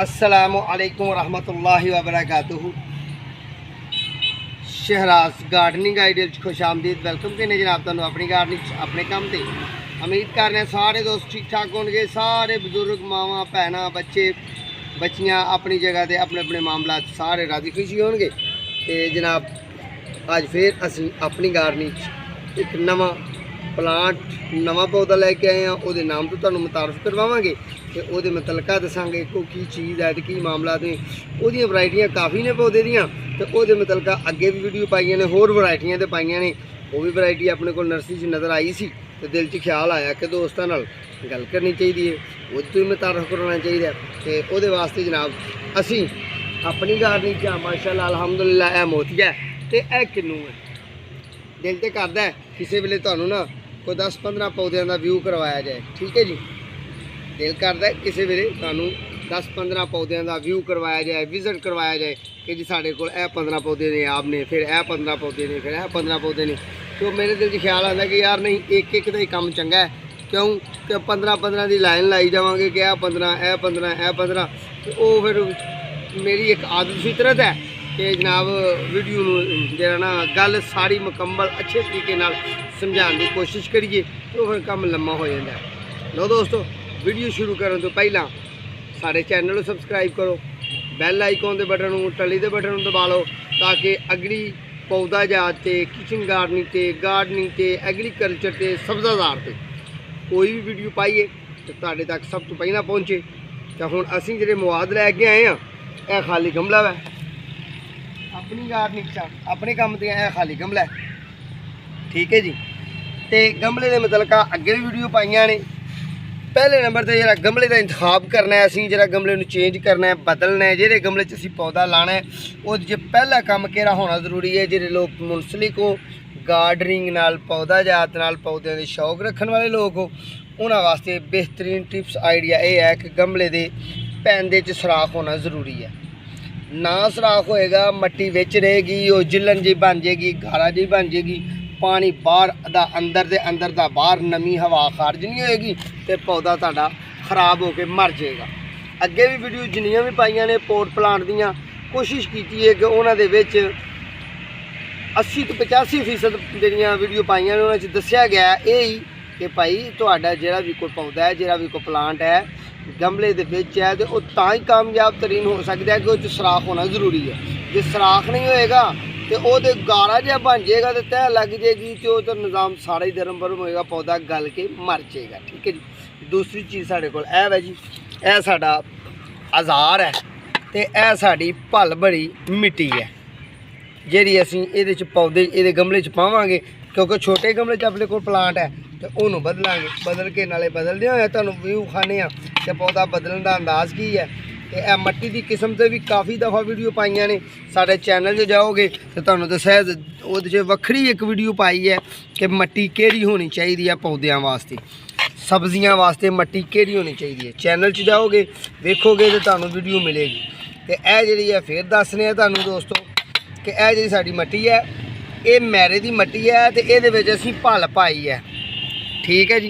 अस्सलामुअलैकुम रहमतुल्लाहि व बरकातुहू। शहराज गार्डनिंग आइडियल खुश आमदीद। वेलकम करने जनाब तुहानू अपनी गार्डनिंग अपने काम से। उम्मीद करने सारे दोस्त ठीक ठाक होंगे। सारे बजुर्ग मावां भैन बच्चे बच्चियां अपनी जगह से अपने अपने मामला सारे राजी खुशी होंगे। तो जनाब अज फिर असी अपनी गार्डनिंग एक नवा प्लांट नवा पौधा लैके आए हैं। वो नाम तो तुहानू मुतारफ करवावांगे तो वो मुतलका दसांगे को की चीज़ है तो की मामला ने। वो वरायटियाँ काफ़ी ने पौधे दियाँ तो वो मुतलका अगे भी वीडियो पाई ने, होर वरायटियाँ तो पाई ने। वो भी वरायटी अपने को नर्सरी नज़र आई सी तो दिल च ख्याल आया कि दोस्तों नाल गल करनी चाहिए, वो तो भी मुतारफ करवाना चाहिए। तो वो वास्ते जनाब असी अपनी गार्डनिंग माशाअल्लाह अल्हम्दुलिल्लाह यह मोतिया तो यह किन्नू है। दिल तो करता है किसी वेले तुहानू ना कोई 10-15 पौधों का व्यू करवाया जाए। ठीक है जी, दिल करता है किसी वेले तुहानू 10-15 पौधों का व्यू करवाया जाए, विजिट करवाया जाए कि जी साढ़े को 15 पौधे ने आपने, फिर 15 पौधे ने, फिर 15 पौधे ने। तो मेरे दिल में ख्याल आता कि यार नहीं एक एक का ही काम चंगा है। क्यों कि 15-15 की लाइन लाई जावांगे कि 15 तो वो फिर मेरी एक आदत फितरत है कि जनाब वीडियो जरा ना गल सारी मुकम्मल अच्छे तरीके नाल समझाने की कोशिश करिए तो फिर काम लम्मा हो जाता है। लो दोस्तों, वीडियो शुरू करने तो पहला सारे चैनल को सबसक्राइब करो, बैल आइकॉन के बटन टली के बटन दबा लो ताकि अगली पौधा जात से किचन गार्डनिंग से एग्रीकल्चर से सब्ज़ादार से कोई भी वीडियो पाइए तो तुहाडे तक सब तो पहला पहुँचे। तो हुण असीं जिहड़े मवाद लैके आए हैं यह खाली गमला है अपनी गार्डनिंग अपने काम से, यह खाली गमला है। ठीक है जी, तो गमले के मतलब अगे भी वीडियो पाइया ने। पहले नंबर पर जरा गमले का इंतखाब करना है, असीं जरा गमले में चेंज करना है, बदलना है। जिहड़े गमले च असीं पौधा लाना है वो पहला काम केड़ा होना जरूरी है। जिहड़े लोग मुंसलिक हो गार्डनिंग नाल पौधा जात नाल पौधों के शौक रखने वाले लोग हो उन्होंने वास्ते बेहतरीन टिप्स आइडिया यह है कि गमले के पैंदे च सुराख होना जरूरी है। ना सुराख होएगा मट्टी विच रहेगी, वो जिलन जी बन जाएगी, गारा जी बन जाएगी, पानी बाहर दा अंदर दे अंदर दा बाहर, नमी हवा खारज नहीं होएगी तो पौधा तुहाडा खराब होकर मर जाएगा। अगे भी वीडियो जिन्नियां भी पाइया ने पोट प्लांट दियां कोशिश की है कि उन्होंने 80 तो 85% जिहड़ियां वीडियो पाइया ने उन्होंने दस्सिया गया यही कि भाई तुहाडा जिहड़ा भी कोई पौधा है, जिहड़ा भी कोई प्लांट है गमले दे विच है तो वह तां ही कामयाब तरीन हो सकता है कि उस सुराख होना जरूरी है। जो सुराख नहीं होएगा तो वो गारा जहा बन जाएगा तो तह लग जाएगी तो वो तो निज़ाम सारा ही धर्म भरम होएगा, पौधा गल के मर जाएगा। ठीक है जी, दूसरी चीज़ साढ़े कोल है जी, यह साडा औजार है तो यह साड़ी भल बड़ी मिट्टी है जी असीं इहदे च पौधे ये गमले च पावांगे क्योंकि छोटे गमले च अपने कोल प्लांट है तो उन्होंने बदलांगे, बदल के नाले बदलते हुए तुहानूं व्यू खाने कि पौधा बदलने का अंदाज़ की है। तो मट्टी की किस्म से भी काफ़ी दफ़ा वीडियो पाइया ने। साढ़े चैनल जो जाओगे तो तुहानूं दस्सिया वो वक्री एक वीडियो पाई है कि मट्टी केड़ी होनी चाहिए है पौधों वास्ते, सब्जियां वास्ते मट्टी केड़ी होनी चाहिए है। चैनल च जाओगे देखोगे तो तुहानूं वीडियो मिलेगी। तो यह जी है फिर दसने तुहानूं दोस्तों कि यह जी साडी मट्टी है ये मैरे की मट्टी है तो ये असीं भल पाई है। ठीक है जी,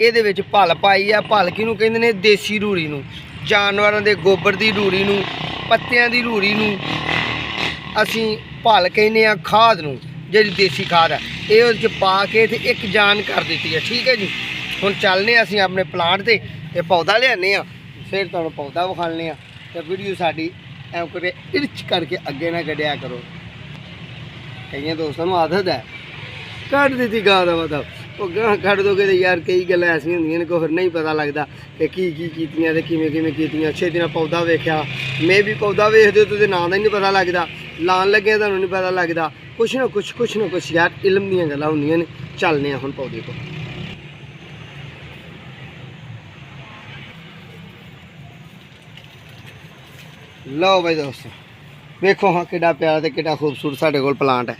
ये भल पाई है। भल किनूं कहंदे ने? देसी रूड़ी नूं, जानवरों के गोबर की रूड़ी नूं, पत्तियां की रूड़ी नूं असीं भल कहने आ। खाद नूं जिहड़ी देसी खाद है ये उहदे च पा के ते एक जान कर दी है। ठीक है जी, हुण चलने असीं अपने प्लांट ते पौधा लियाने आ, फिर तुहानूं पौधा विखाने आ। तो वीडियो साडी ऐं करे इर्च करके अगे ना कढ़िया करो। कई दोस्तों को आदत है कट दी गाह का मतलब वो गाह कट दोगे तो यार कई गल्लां ऐसियां होंदियां ने को फिर नहीं पता लगता कि कीतियां ते किवें कीतियां। अच्छे दिन पौधा वेख्या मैं भी पौधा वेखदे तो नाम का ही नहीं पता लगता, लान लगे तुहानूं नहीं पता लगता। कुछ ना कुछ यार इल्म दीयां गल्लां होंदियां ने। चलने हुण पौधे को लो भाई दोस्तों वेखो हाँ कितना प्यारा तो कितना खूबसूरत साढ़े कोल प्लांट है।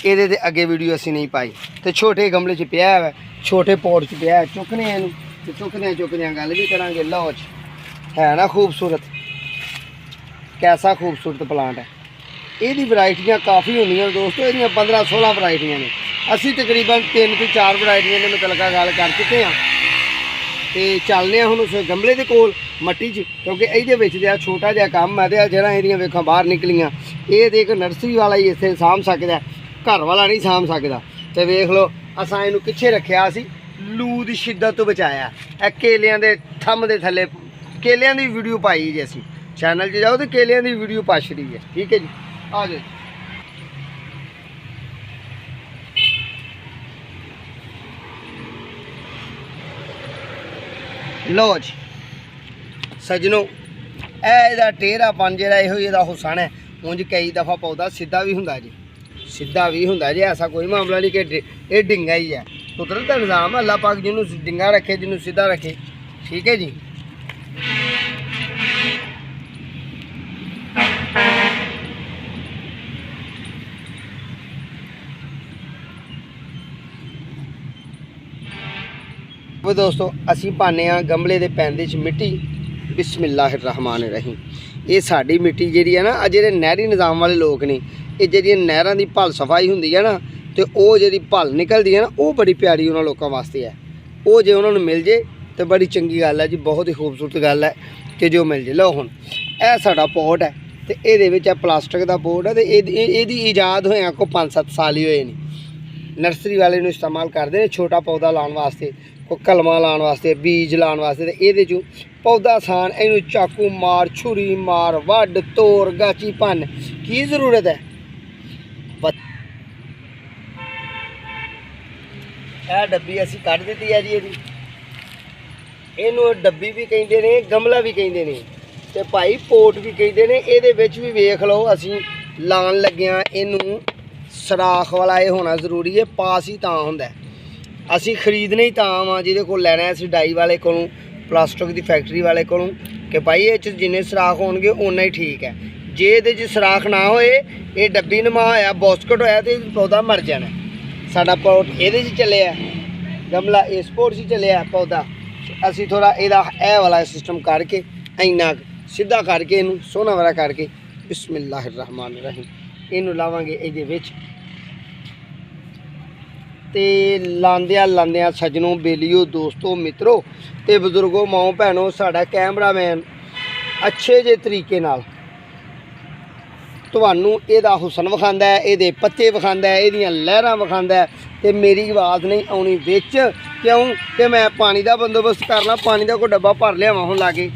ये अगे वीडियो असी नहीं पाई तो छोटे गमले च पिया है, छोटे पॉट च पिया है। चुकने तो चुकदे गल भी करांगे। लो है ना खूबसूरत, कैसा खूबसूरत प्लांट है। ये वरायटियाँ काफ़ी होंदियां दोस्तों, ये 15-16 वरायटियाँ ने। असी तकरीबन 3 से 4 वरायटियाँ ने मतलब गल कर चुके हैं। ਤੇ ਚੱਲਦੇ ਆ ਹੁਣ ਉਸ ਗਮਲੇ ਦੇ ਕੋਲ ਮੱਟੀ 'ਚ, ਕਿਉਂਕਿ ਇਹਦੇ ਵਿੱਚ ਜਿਹੜਾ ਛੋਟਾ ਜਿਹਾ ਕੰਮ ਹੈ ਤੇ ਜਿਹੜਾ ਇਹਦੀਆਂ ਵੇਖਾਂ ਬਾਹਰ ਨਿਕਲੀਆਂ, ਇਹ ਦੇਖ ਨਰਸਰੀ ਵਾਲਾ ਹੀ ਇੱਥੇ ਸਾਂਭ ਸਕਦਾ, ਘਰ ਵਾਲਾ ਨਹੀਂ ਸਾਂਭ ਸਕਦਾ। ਤੇ ਵੇਖ ਲਓ ਅਸਾਂ ਇਹਨੂੰ ਕਿੱਥੇ ਰੱਖਿਆ ਸੀ, ਲੂ ਦੀ ਸ਼ਿੱਦਤ ਤੋਂ ਬਚਾਇਆ। ਇਹ ਕੇਲਿਆਂ ਦੇ ਥੰਮ ਦੇ ਥੱਲੇ ਕੇਲਿਆਂ ਦੀ ਵੀਡੀਓ ਪਾਈ ਜੀ, ਅਸੀਂ ਚੈਨਲ 'ਚ ਜਾਓ ਤੇ ਕੇਲਿਆਂ ਦੀ ਵੀਡੀਓ ਪਾ ਛੜੀ ਹੈ, ਠੀਕ ਹੈ ਜੀ। ਆ ਜਾਓ ਲਓ ਜੀ ਸੱਜਣੋ, ਇਹ ਇਹਦਾ ਟੇਰਾਪਨ ਜਿਹੜਾ ਇਹੋ ਇਹਦਾ ਹੁਸਨ ਹੈ। ਉਂਝ ਕਈ ਦਫਾ ਪੌਦਾ ਸਿੱਧਾ ਵੀ ਹੁੰਦਾ ਜੀ, ਸਿੱਧਾ ਵੀ ਹੁੰਦਾ ਜੀ, ਐਸਾ ਕੋਈ ਮਾਮਲਾ ਨਹੀਂ ਕਿ ਇਹ ਡਿੰਗਾ ਹੀ ਹੈ। ਕੁਦਰਤ ਦਾ ਨਿਜ਼ਾਮ ਅੱਲਾਹ ਪਾਕ ਜਿਹਨੂੰ ਡਿੰਗਾ ਰੱਖੇ, ਜਿਹਨੂੰ ਸਿੱਧਾ ਰੱਖੇ, ਠੀਕ ਹੈ ਜੀ। वो दोस्तों असी पाने गमले के पैंदे च मिट्टी, बिस्मिल्लाहिर्रहमानिर्रहीम। ये साड़ी मिट्टी जी है ना, जो नहरी निज़ाम वाले लोग ने, ये जी नहरों की भल सफाई होंगी है ना, तो वो जी भल निकलती है ना, वो बड़ी प्यारी उन्होंने लोगों वास्ते है। वो जो उन्होंने मिल जाए तो बड़ी चंगी गल है जी, बहुत ही खूबसूरत गल है कि जो मिल जाए। लो हुण यह साडा पोट है, तो ये प्लास्टिक का पोट है, तो यदी ईजाद होया को 5-7 साल ही होए नहीं। नर्सरी वाले इस्तेमाल करते हैं छोटा पौधा लाने वास्ते, कोई कलमा लाने वास्ते, बीज लाने वास्ते। तो ये चों पौधा सान इनू चाकू मार, छुरी मार, वड तोड़, गाची भन की जरूरत है। यह डब्बी असी कढ़ दी है जी, इनू डब्बी भी कहते हैं, गमला भी कहते हैं, तो भाई पोट भी कहते हैं। ये भी वेख लो असी लान लगे इनू सराख वाला ये होना जरूरी है, पास ही तां हुंदा है। असी खरीदने ही तां वा जिहदे कोल लैना है, असी डाई वाले कोलों, प्लास्टिक की फैक्ट्री वाले कोलों, कि भाई ये जिन्ने सराख होणगे उन्ना ही ठीक है। जे ये सराख ना होए, ये डब्बी नमा होया, बॉस्कट होया, तो पौधा मर जाना। साडा पोट ये चले, गमला इस पोट से चले पौधा। असी थोड़ा यह वाला सिस्टम करके इन्ना सीधा करके इनू सोहना वाला करके बिस्मिल्लाहिर्रहमानिर्रहीम इनू लावांगे इहदे विच। ते लांदिया लांदिया सज्जनों, बेलियो, दोस्तों, मित्रों ते बजुर्गों, माओ भैनों, साडा कैमरामैन अच्छे जे तरीके नाल तुहानू इहदा हुसन विखांदा है, इहदे पत्ते विखांदा है, इहदियां लहरां विखांदा है। ते मेरी आवाज़ नहीं आउणी विच, क्यों कि मैं पानी का बंदोबस्त करना, पानी का कोई डब्बा भर लियावां हुण लागे।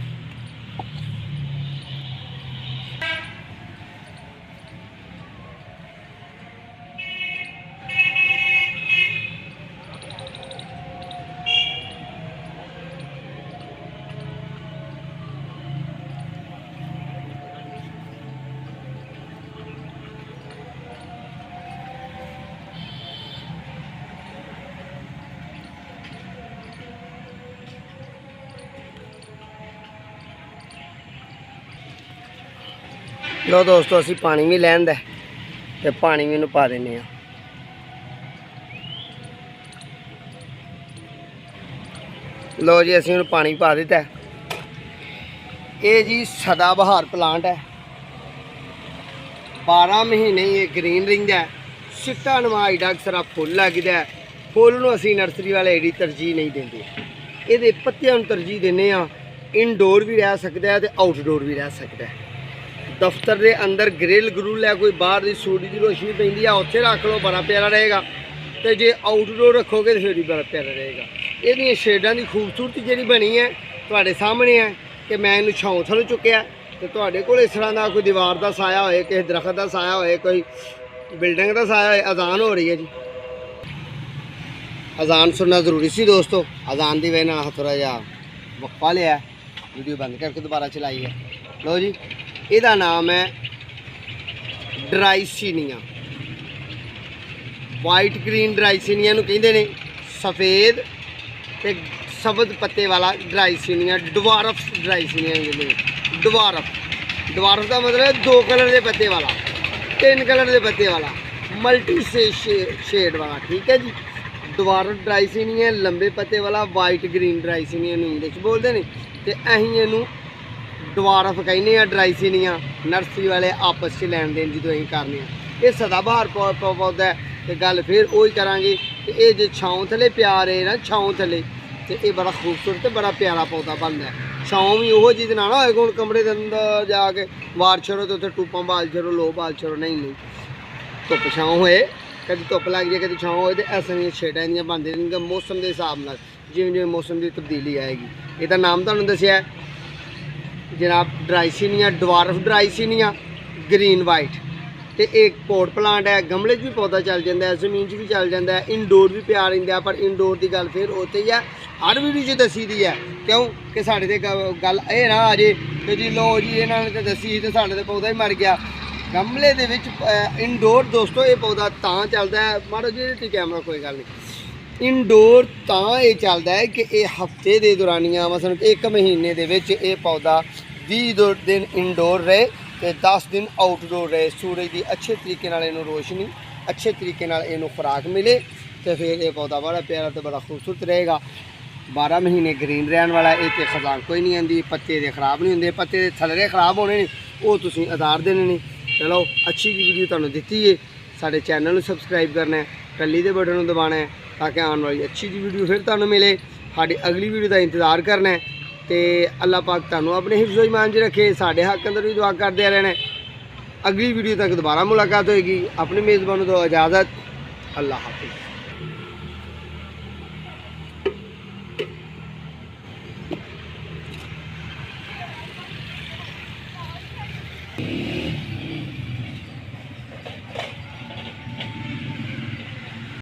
लो दोस्तों असी पानी भी लैन दा ते पानी भी पा देने। लो जी असी पानी पा दिता है। ये जी सदाबहार प्लांट है, 12 महीने ये ग्रीन रिंग है, चिट्टा नुमा एडा सारा फुल लगता है। फुल नूं असी नर्सरी वाले एडी तरजीह नहीं देंगे, ये पत्तियां नूं तरजीह देने। इनडोर भी रह सकता है तो आउटडोर भी रह सकता है। दफ्तर के अंदर ग्रिल ग्रुल है, कोई बाहर की सूरज की रोशनी पैंदी है, उत्थे रख लो, बड़ा प्यारा रहेगा। तो जे आउटडोर रखोगे तो फिर भी बड़ा प्यारा रहेगा। ये शेडां की खूबसूरती जी बनी है तुहाडे सामने है कि मैं इनू छां थल्लों चुक्या। तो तुहाडे कोल इस तरह का कोई दीवार का साया होए, किसी दरख्त का साया होए, कोई बिल्डिंग का साया होए। अजान हो रही है जी, अजान सुनना जरूरी सी दोस्तों। अजान की वजह नाल थोड़ा जिहा वक्फा लिया, वीडियो बंद करके दोबारा चलाई है। लो जी ਇਹਦਾ नाम है ड्राइसिनिया, वाइट ग्रीन ड्राइसिनिया कहते हैं, सफ़ेद ते सबज पत्ते वाला ड्राइसिनिया, डवारफ ड्राइसिनिया कहते हैं। डवारफ का मतलब है 2 कलर के पत्ते वाला, 3 कलर के पत्ते वाला, मल्टी से शेड वाला, ठीक है जी। डवारफ ड्राइसिनिया लंबे पत्ते वाला, वाइट ग्रीन ड्राइसिनिया इंग्लिश बोलते हैं, तो असीं इनू डवारफ कहने ड्राइसिनिया। नर्सरी वाले आपस में लैन देन जो अं करने, ये सदाबहार पौधा है। तो गल फिर वही करा कि ये जो छाँव थले प्यार है ना, छाँव थले तो ये बड़ा खूबसूरत तो बड़ा प्यारा पौधा बनता है। छाँव भी वो चीज़ ना होए हुण कमरे के अंदर जाके वार छड़ो तो उत्थे टूपां बाल छड़ो लो बाल छड़ो, नहीं नहीं, धुप्प छाँव होए, कभी धुप्प लग जाए कभी छाँव होए, तो ऐसा नहीं छेड़ां दियां बनदियां रहंदियां मौसम के हिसाब नाल, जिवें जिवें मौसम की तब्दीली आएगी। इसदा नाम तुहानूं दस्सिआ जनाब ड्राइसिनिया, डवार्फ ड्राइसिनिया ग्रीन वाइट। तो एक पोट प्लांट है, गमले भी पौधा चल जाता है, जमीन भी चल जाता है, इनडोर भी प्यार रहिंदा। पर इनडोर की गल फिर उत्ते ही है, हर वीडियो दसी दी है, क्यों कि साढ़े ते गल ये ना आ जे कि जी लो जी इन्होंने तो दसी तो साढ़े तो पौधा ही मर गया। गमले दे विच इनडोर दोस्तों ये पौधा तां चलता है, मारो जी कैमरा कोई गल नहीं, इनडोर तां ये चलता है कि ये हफ्ते के दौरानिया मसलन 1 महीने दे विच ये पौधा 20 दिन इनडोर रहे तो 10 दिन आउटडोर रहे। सूरज की अच्छे तरीके नाल इनू रोशनी, अच्छे तरीके नाल इनू खुराक मिले तो फिर ये पौधा बड़ा प्यारा तो बड़ा खूबसूरत रहेगा। 12 महीने ग्रीन रहने वाला, ये तो खजान कोई नहीं आती, पत्ते दे खराब नहीं होंगे, पत्ते दे थल्ले खराब होने नहीं, वो तुसीं उतार देने नहीं। चलो अच्छी वीडियो तुहानूं दित्ती है, साडे चैनल नूं सबसक्राइब करना है, टल्ली दे बटन नूं दबाना है ताकि आने वाली अच्छी जी वीडियो फिर तुहानूं मिले। साडी अगली वीडियो का इंतज़ार करना है तो अल्लाह पाक तुहानूं अपने हिफ्ज़ो ईमान च रखे, साडे हक अंदर भी दुआ करते रहना है। अगली वीडियो तक दोबारा मुलाकात होएगी। अपने मेज़बानों को इजाज़त, अल्लाह हाफ़िज़।